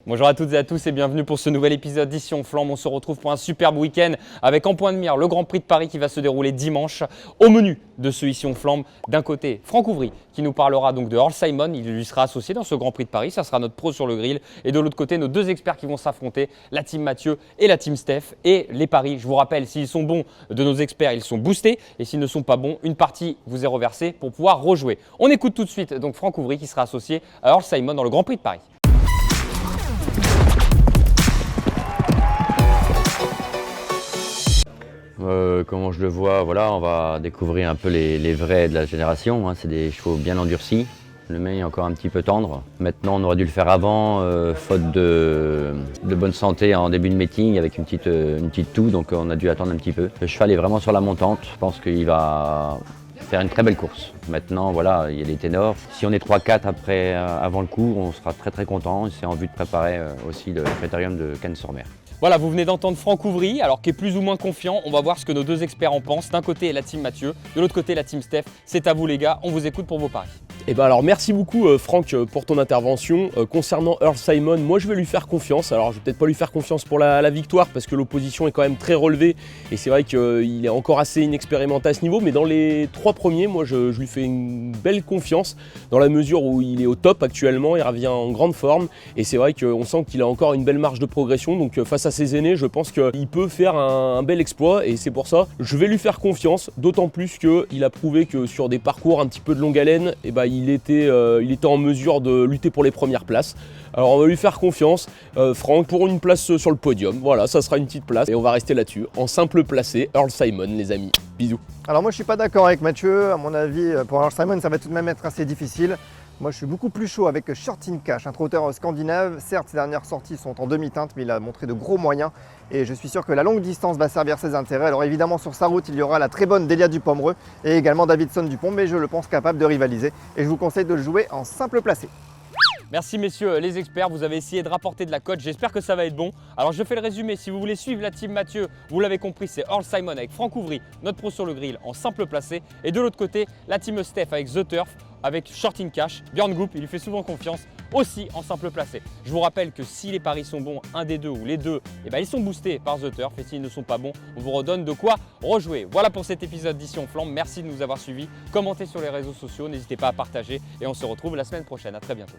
Bonjour à toutes et à tous et bienvenue pour ce nouvel épisode d'Ici on Flambe. On se retrouve pour un superbe week-end avec en point de mire le Grand Prix de Paris qui va se dérouler dimanche. Au menu de ce Ici on Flambe, d'un côté Franck Ouvry qui nous parlera donc de Earl Simon, il lui sera associé dans ce Grand Prix de Paris, ça sera notre pro sur le grill. Et de l'autre côté, nos deux experts qui vont s'affronter, la team Mathieu et la team Steph. Et les paris, je vous rappelle, s'ils sont bons de nos experts, ils sont boostés. Et s'ils ne sont pas bons, une partie vous est reversée pour pouvoir rejouer. On écoute tout de suite donc Franck Ouvry qui sera associé à Earl Simon dans le Grand Prix de Paris. Comment je le vois, voilà, on va découvrir un peu les vrais de la génération, hein. C'est des chevaux bien endurcis. Le mien est encore un petit peu tendre. Maintenant, on aurait dû le faire avant, faute de bonne santé en début de meeting avec une petite toux, donc on a dû attendre un petit peu. Le cheval est vraiment sur la montante. Je pense qu'il va faire une très belle course. Maintenant, voilà, il y a les ténors. Si on est 3-4 avant le cours, on sera très content. C'est en vue de préparer aussi le critérium de Cannes-sur-Mer. Voilà, vous venez d'entendre Franck Ouvry, alors qui est plus ou moins confiant. On va voir ce que nos deux experts en pensent. D'un côté, la team Mathieu, de l'autre côté, la team Steph. C'est à vous les gars, on vous écoute pour vos paris. Et ben alors merci beaucoup Franck pour ton intervention. Concernant Earl Simon, moi je vais lui faire confiance. Alors je vais peut-être pas lui faire confiance pour la victoire parce que l'opposition est quand même très relevée et c'est vrai qu'il est encore assez inexpérimenté à ce niveau, mais dans les 3 premiers, moi je lui fais une belle confiance dans la mesure où il est au top actuellement, il revient en grande forme et c'est vrai qu'on sent qu'il a encore une belle marge de progression, donc face à ses aînés, je pense qu'il peut faire un bel exploit et c'est pour ça je vais lui faire confiance, d'autant plus qu'il a prouvé que sur des parcours un petit peu de longue haleine, et ben, il était en mesure de lutter pour les premières places. Alors on va lui faire confiance, Franck, pour une place sur le podium. Voilà, ça sera une petite place et on va rester là-dessus. En simple placé, Earl Simon, les amis. Bisous. Alors moi je suis pas d'accord avec Mathieu. À mon avis, pour Earl Simon, ça va tout de même être assez difficile. Moi je suis beaucoup plus chaud avec Shorting Cash, un trotteur scandinave. Certes, ses dernières sorties sont en demi-teinte, mais il a montré de gros moyens. Et je suis sûr que la longue distance va servir ses intérêts. Alors évidemment, sur sa route, il y aura la très bonne Delia Dupomereux et également Davidson Dupont, mais je le pense capable de rivaliser. Et je vous conseille de le jouer en simple placé. Merci messieurs les experts, vous avez essayé de rapporter de la cote, j'espère que ça va être bon. Alors je fais le résumé, si vous voulez suivre la team Mathieu, vous l'avez compris, c'est Earl Simon avec Franck Ouvry, notre pro sur le grill en simple placé. Et de l'autre côté, la team Steph avec The Turf, avec Shorting Cash, Björn Goop, il lui fait souvent confiance, aussi en simple placé. Je vous rappelle que si les paris sont bons, un des deux ou les deux, eh ben, ils sont boostés par The Turf et s'ils ne sont pas bons, on vous redonne de quoi rejouer. Voilà pour cet épisode d'Ici on Flambe, merci de nous avoir suivis, commentez sur les réseaux sociaux, n'hésitez pas à partager et on se retrouve la semaine prochaine, à très bientôt.